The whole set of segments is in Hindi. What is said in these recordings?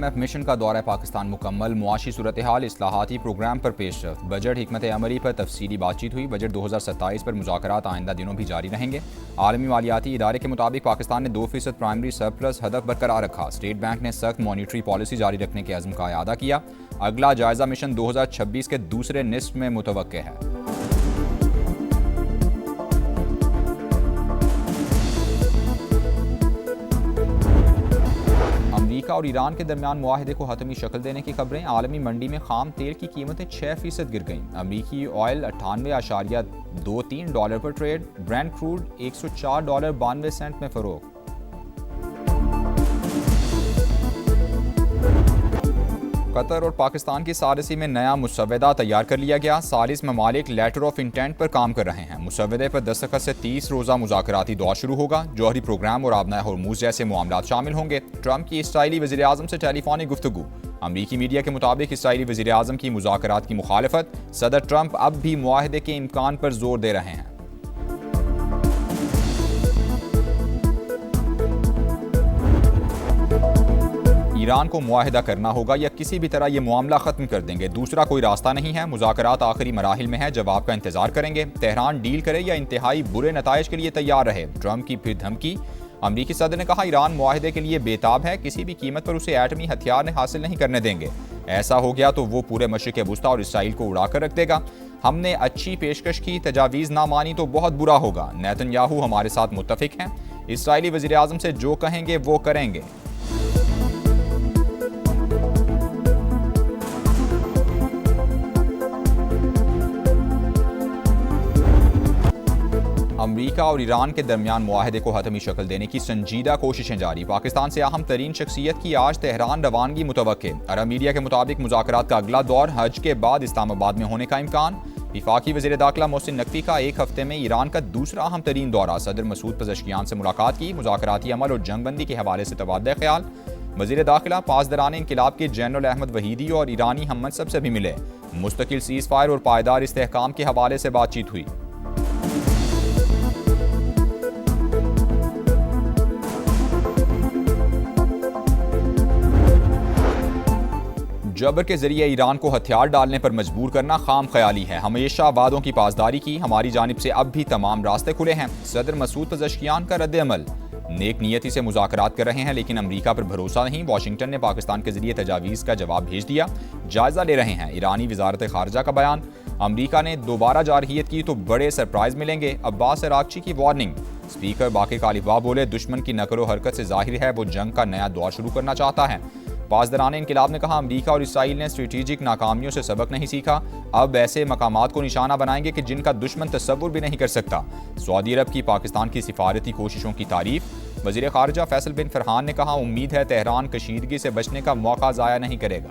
IMF मिशन का दौरा पाकिस्तान मुकम्मल। मुआशी सूरत हाल, इस्लाहाती प्रोग्राम पर पेशरफ्त, बजट हिकमत अमली पर तफसीली बातचीत हुई। बजट 2027 पर मुज़ाकरात आइंदा दिनों भी जारी रहेंगे। आलमी मालियाती इदारे के मुताबिक पाकिस्तान ने 2% प्राइमरी सरप्लस हदफ बरकरार रखा। स्टेट बैंक ने सख्त मॉनिटरी पॉलिसी जारी रखने के अज़्म का अयादा किया। अगला जायजा मिशन 2026 के दूसरे निस्फ में मुतवक्के है। अमेरिका और ईरान के दरमियान मुआहदे को हतमी शक्ल देने की खबरें। आलमी मंडी में खाम तेल की कीमतें 6% गिर गईं। अमेरिकी ऑयल $98.23 पर ट्रेड। ब्रेंट क्रूड $104.92 में फरोख्त। कतर और पाकिस्तान की सालिसी में नया मुसव्वदा तैयार कर लिया गया। सालिस ममालिक लेटर ऑफ इंटेंट पर काम कर रहे हैं। मुसव्वदे पर दस्तखत से 30 रोज़ा मुज़ाकराती दौर शुरू होगा। जौहरी प्रोग्राम और आबनाए हॉर्मूज़ जैसे मामलात शामिल होंगे। ट्रंप की इसराइली वज़ीर आज़म से टेलीफोनिक गुफ्तगू। अमरीकी मीडिया के मुताबिक इसराइली वज़ीर आज़म की मुज़ाकरात की मुखालफत। सदर ट्रंप अब भी मुआहदे के इम्कान पर जोर दे रहे हैं। ईरान को मुआहिदा करना होगा या किसी भी तरह यह मामला खत्म कर देंगे, दूसरा कोई रास्ता नहीं है। मुज़ाकरात आखिरी मराहिल में है, जवाब का इंतजार करेंगे। तेहरान डील करे या इंतहाई बुरे नताइज के लिए तैयार रहे। ट्रंप की फिर धमकी। अमरीकी सदर ने कहा ईरान मुआहिदे के लिए बेताब है, किसी भी कीमत पर उसे एटमी हथियार हासिल नहीं करने देंगे। ऐसा हो गया तो वो पूरे मशरिक़ वुस्ता और इसराइल को उड़ाकर रख देगा। हमने अच्छी पेशकश की, तजावीज़ ना मानी तो बहुत बुरा होगा। नेतन्याहू हमारे साथ मुत्तफिक हैं, इसराइली वज़ीर आज़म से जो कहेंगे वो करेंगे। अमरीका और ईरान के दरमियान मुआहदे को हतमी शक्ल देने की संजीदा कोशिशें जारी। पाकिस्तान से अहम तरीन शख्सियत की आज तेहरान रवानगी मुतवक्के। अरब मीडिया के मुताबिक मुज़ाकरात का अगला दौर हज के बाद इस्लामाबाद में होने का इम्कान। वफाकी वज़ीर दाखिला मोहसिन नकवी का एक हफ्ते में ईरान का दूसरा अहम तरीन दौरा। सदर मसूद पज़ेश्कियान से मुलाकात की। मुज़ाकराती अमल और जंगबंदी के हवाले से तबादला ख्याल। वज़ीर दाखिला पासदारान इंक़िलाब के जनरल अहमद वहीदी और ईरानी हम मनसब से भी मिले। मुस्तकिल सीज़ फायर और पायदार इस्तेहकाम के हवाले से बातचीत हुई। जबर के जरिए ईरान को हथियार डालने पर मजबूर करना खाम ख्याली है। हमेशा वादों की पासदारी की। हमारी जानिब से अब भी तमाम रास्ते खुले हैं। सदर मसूद पज़ेश्कियान का रद्द अमल। नेक नियति से मुज़ाकरात कर रहे हैं लेकिन अमरीका पर भरोसा नहीं। वाशिंगटन ने पाकिस्तान के जरिए तजावीज़ का जवाब भेज दिया, जायजा ले रहे हैं। ईरानी वजारत खारजा का बयान। अमरीका ने दोबारा जारहियत की तो बड़े सरप्राइज मिलेंगे। अब्बास अरागची की वार्निंग। स्पीकर बाक़िर कालिबा बोले दुश्मन की नकलो हरकत से जाहिर है वो जंग का नया दौर शुरू करना चाहता है। पासदारान इंक़िलाब ने कहा अमरीका और इसराइल ने स्ट्रेटेजिक नाकामियों से सबक नहीं सीखा। अब ऐसे मकामात को निशाना बनाएंगे कि जिनका दुश्मन तसव्वुर भी नहीं कर सकता। सऊदी अरब की पाकिस्तान की सिफारती कोशिशों की तारीफ। वज़ीर ख़ारजा फैसल बिन फरहान ने कहा उम्मीद है तेहरान कशीदगी से बचने का मौका ज़ाया नहीं करेगा।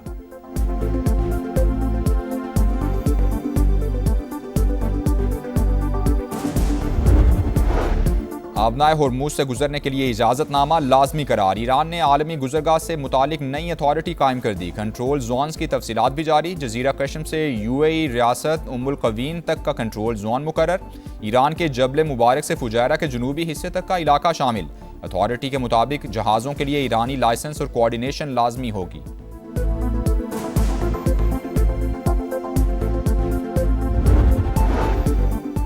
आबनाए हॉर्मूज़ से गुजरने के लिए इजाज़तनामा लाजमी करार। ईरान ने आलमी गुजरगाह से मुतालिक नई अथॉरिटी कायम कर दी। कंट्रोल जोन्स की तफसीलात भी जारी। जजीरा कश्म से UAE रियासत उम्मुल क़वीन तक का कंट्रोल जोन मुकर्रर। ईरान के जबल मुबारक से फुजैरा के जनूबी हिस्से तक का इलाका शामिल। अथॉरिटी के मुताबिक जहाज़ों के लिए ईरानी लाइसेंस और कोऑर्डिनेशन लाजमी होगी।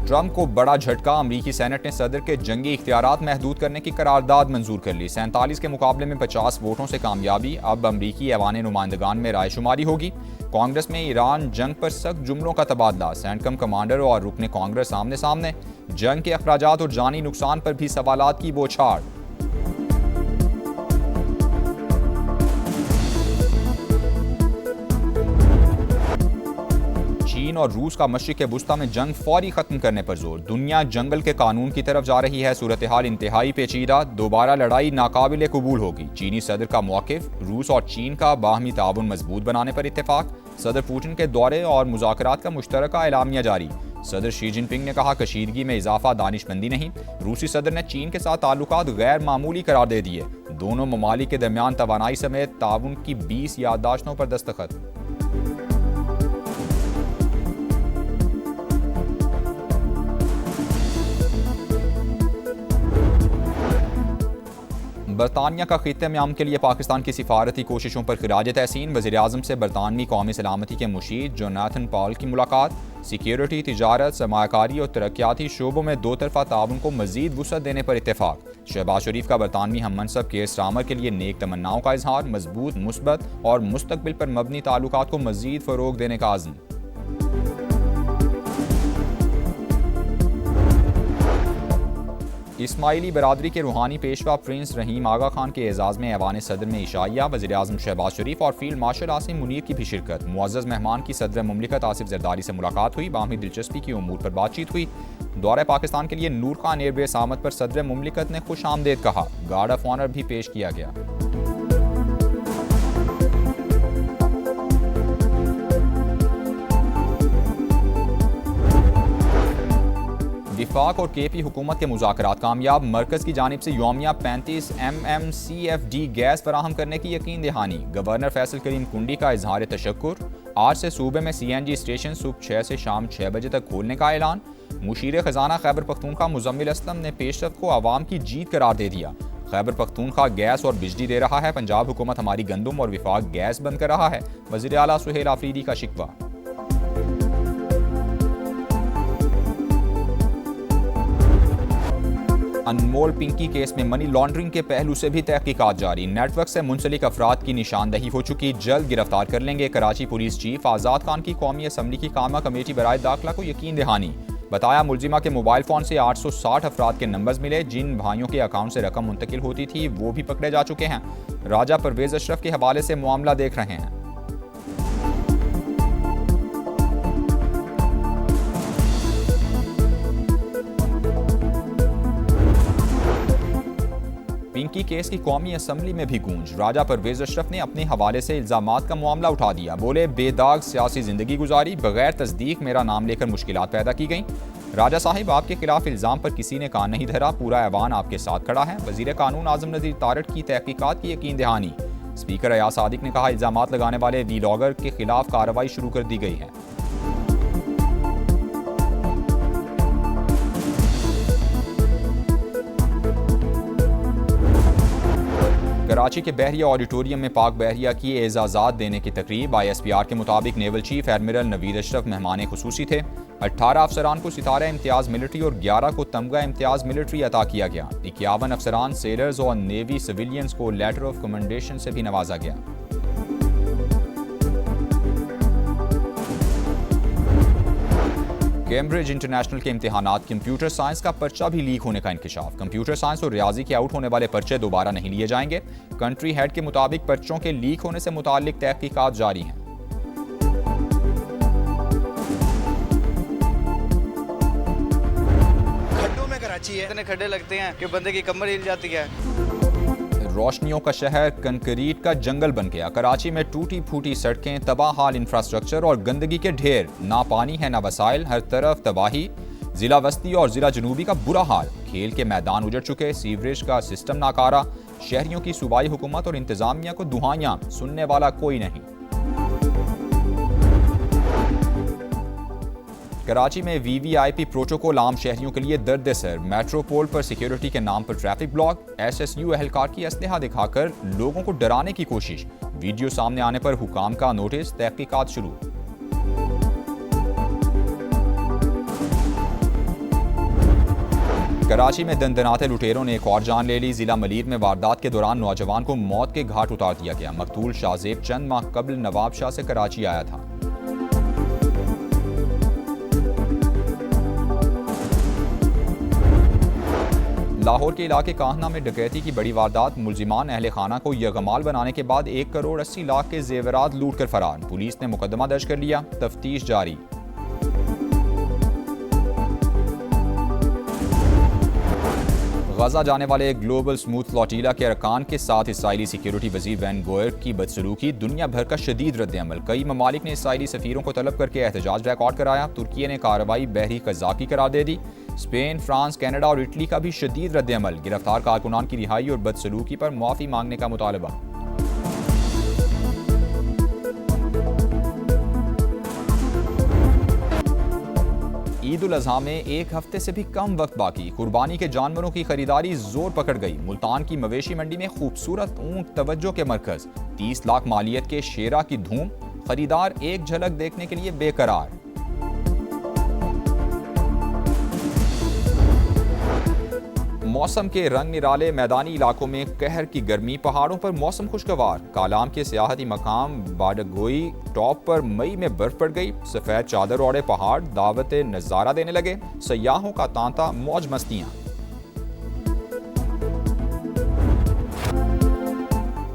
ट्रंप को बड़ा झटका। अमरीकी सेनेट ने सदर के जंगी इख्तियारात महदूद करने की करारदाद मंजूर कर ली। 47 के मुकाबले में 50 वोटों से कामयाबी। अब अमरीकी ऐवान नुमाइंदगान में रायशुमारी होगी। कांग्रेस में ईरान जंग पर सख्त जुमलों का तबादला। सेंटकम कमांडर और रुकने कांग्रेस आमने सामने। जंग के अखराजात और जानी नुकसान पर भी सवालात की बौछार। चीन और रूस का मशरिक़ वुस्ता में जंग फौरी खत्म करने पर जोर। दुनिया जंगल के कानून की तरफ जा रही है। सूरत हाल इंतहाई पेचीदा। दोबारा लड़ाई नाकाबिले कबूल होगी। चीनी सदर का मौक़िफ़। रूस और चीन का बाहमी ताउन मजबूत बनाने पर इत्तेफाक। सदर पुतिन के दौरे और मुज़ाकरात का मुश्तरका एलामिया जारी। सदर शी जिनपिंग ने कहा कशीदगी में इजाफा दानिशमंदी नहीं। रूसी सदर ने चीन के साथ ताल्लुकात गैर मामूली करार दे दिए। दोनों ममालिक के दरमियान तवानाई समेत ताउन की 20 याददाश्तों पर दस्तखत। बरतानिया का खित्ते में अमन के लिए पाकिस्तान की सिफारती कोशिशों पर खिराज तहसीन। वज़ीर-ए-आज़म से बरतानवी कौमी सलामती के मुशीर जोनाथन पॉल की मुलाकात। सिक्योरिटी, तिजारत, सरमायाकारी और तरक्याती शोबों में दो तरफा ताउन को मजीद वुसअत देने पर इत्तेफाक। शहबाज शरीफ का बरतानवी हम मनसब केयर स्टार्मर के लिए नेक तमन्नाओं का इजहार। मजबूत, मुस्बत और मुस्तकबिल पर मबनी ताल्लुकात को मजीद फरोग देने का आज़म। इस्माइली बरादरी के रूहानी पेशवा प्रिंस रहीम आगा खान के एजाज़ में ऐवान सदर में इशाइया। वज़ीर-ए-आज़म शहबाज शरीफ और फील्ड मार्शल आसिम मुनीर की भी शिरकत। मुअज़्ज़ज़ मेहमान की सदर मुमलिकत आसिफ जरदारी से मुलाकात हुई। बाहमी दिलचस्पी की उमूर पर बातचीत हुई। दौरे पाकिस्तान के लिए नूर खान एयरबेस आमद पर सदर मुमलिकत ने खुश आमदेद कहा। गार्ड ऑफ ऑनर भी पेश किया गया। विफाक और केपी हुकूमत के मुज़ाकरात कामयाब। मरकज़ की जानिब से यौमिया 35 MMCFD गैस फराहम करने की यकीन दहानी। गवर्नर फैसल करीम कुंडी का इजहार तशक्कुर। आज से सूबे में CNG स्टेशन सुबह 6 से शाम 6 बजे तक खोलने का ऐलान। मुशीर खजाना खैबर पख्तूनख्वा मुजम्मिल असलम ने पेशरफ्त को आवाम की जीत करार दे दिया। खैबर पख्तूनख्वा गैस और बिजली दे रहा है, पंजाब हुकूमत हमारी गंदम और विफाक गैस बंद कर रहा है। वज़ीर आला सुहेल आफरीदी का शिकवा। अनमोल पिंकी केस में मनी लॉन्ड्रिंग के पहलू से भी तहकीकात जारी। नेटवर्क से मुंसलिक अफराद की निशानदही हो चुकी, जल्द गिरफ्तार कर लेंगे। कराची पुलिस चीफ आज़ाद खान की कौमी असम्बली की कामा कमेटी बराए दाखिला को यकीन दहानी। बताया मुलजिमा के मोबाइल फ़ोन से 860 अफराद के नंबर्स मिले। जिन भाइयों के अकाउंट से रकम मुंतकिल होती थी वो भी पकड़े जा चुके हैं। राजा परवेज अशरफ के हवाले से मामला देख रहे हैं। पिंकी केस की कौमी असम्बली में भी गूंज। राजा परवेज अशरफ ने अपने हवाले से इल्जामात का मामला उठा दिया। बोले, बेदाग सियासी जिंदगी गुजारी, बगैर तस्दीक मेरा नाम लेकर मुश्किलात पैदा की गई। राजा साहिब, आपके खिलाफ इल्जाम पर किसी ने कान नहीं धरा, पूरा ऐवान आपके साथ खड़ा है। वजीर कानून आजम नज़ीर तारड़ की तहकीकात की यकीन दहानी। स्पीकर अयाज सादिक ने कहा, इल्जामात लगाने वाले वीलॉगर के खिलाफ कार्रवाई शुरू कर दी गई है। कराची के बहरिया ऑडिटोरियम में पाक बहरिया की एजाज़ात देने की तकरीब। ISPR के मुताबिक naval chief admiral Naveed Ashraf मेहमान खुसूसी थे। 18 अफसरान को सितारा इम्तियाज़ मिलिट्री और 11 को तमगा इम्तियाज़ मिलिट्री अता किया गया। 51 अफसरान, सेलर्स और नेवी सिविलियंस को लेटर ऑफ कमेंडेशन से भी नवाजा गया। कैम्ब्रिज इंटरनेशनल के इम्तिहानात, कंप्यूटर साइंस का पर्चा भी लीक होने का इंकशाफ। कंप्यूटर साइंस और रियाजी के आउट होने वाले पर्चे दोबारा नहीं लिए जाएंगे। कंट्री हेड के मुताबिक पर्चों के लीक होने से मुताल्लिक तहकीकात जारी हैं। खड्डों में कराची है, इतने खड्डे लगते हैं कि बंदे की कमर हिल जाती है। रोशनियों का शहर कंक्रीट का जंगल बन गया। कराची में टूटी फूटी सड़कें, तबाह हाल इंफ्रास्ट्रक्चर और गंदगी के ढेर। ना पानी है ना वसाइल, हर तरफ तबाही। जिला वस्ती और जिला जनूबी का बुरा हाल। खेल के मैदान उजड़ चुके, सीवरेज का सिस्टम नाकारा। शहरियों की सूबाई हुकूमत और इंतजामिया को दुहाइयां, सुनने वाला कोई नहीं। कराची में VVIP प्रोटोकॉल आम शहरियों के लिए दर्द सर। मेट्रोपोल पर सिक्योरिटी के नाम पर ट्रैफिक ब्लॉक। SSU अहलकार की असलहा दिखाकर लोगों को डराने की कोशिश। वीडियो सामने आने पर हुकाम का नोटिस, तहकीकात शुरू। कराची में दंदनाते लुटेरों ने एक और जान ले ली। जिला मलीर में वारदात के दौरान नौजवान को मौत के घाट उतार दिया गया। मकतूल शाहजेब चंद माह कबल नवाब शाह से कराची आया था। लाहौर के इलाके काहना में डकैती की बड़ी वारदात। मुलजिमान अहले खाना को यगमाल बनाने के बाद 1 करोड़ 80 लाख के जेवरात लूट कर फरार। पुलिस ने मुकदमा दर्ज कर लिया, तफ्तीश जारी। गजा जाने वाले ग्लोबल स्मूथ फ्लोटीला के अरकान के साथ इसराइली सिक्योरिटी वजीर वैन गोयर की बदसलूकी। दुनिया भर का शदीद रद्द-ए-अमल। कई ममालिक ने इसराइली सफीरों को तलब करके एहतजाज रिकॉर्ड कराया। तुर्की ने कार्रवाई बहरी कज़ाकी करार दे दी। स्पेन, फ्रांस, कनाडा और इटली का भी शदीद रद्द-ए-अमल। गिरफ्तार कारकुनान की रिहाई और बदसलूकी पर मुआफ़ी मांगने का मुतालबा। ईद उल अजहा में एक हफ्ते से भी कम वक्त बाकी। कुर्बानी के जानवरों की खरीदारी जोर पकड़ गई। मुल्तान की मवेशी मंडी में खूबसूरत ऊंट तवज्जो के मरकज। 30 लाख मालियत के शेरा की धूम। खरीदार एक झलक देखने के लिए बेकरार। मौसम के रंग निराले। मैदानी इलाकों में कहर की गर्मी। पहाड़ों पर मौसम खुशगवार। कालाम के सियाहती मकाम बाडगोई टॉप पर मई में बर्फ पड़ गई। सफेद चादर ओढ़े पहाड़ दावत नजारा देने लगे। सयाहों का तांता मौज मस्तियां।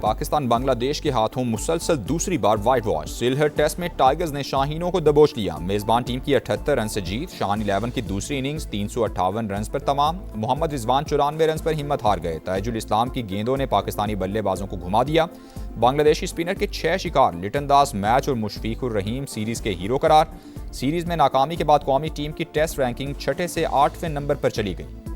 पाकिस्तान बांग्लादेश के हाथों मुसलसल दूसरी बार व्हाइट वॉश। सिलहट टेस्ट में टाइगर्स ने शाहीनों को दबोच लिया। मेजबान टीम की 78 रन से जीत। शान 11 की दूसरी इनिंग्स 358 रन पर तमाम। मोहम्मद रिजवान 94 रन पर हिम्मत हार गए। ताजुल इस्लाम की गेंदों ने पाकिस्तानी बल्लेबाजों को घुमा दिया। बांग्लादेशी स्पिनर के 6 शिकार। लिटन दास मैच और मुशफीकुर रहीम सीरीज के हीरो करार। सीरीज में नाकामी के बाद कौमी टीम की टेस्ट रैंकिंग 6 से 8वें नंबर पर चली गई।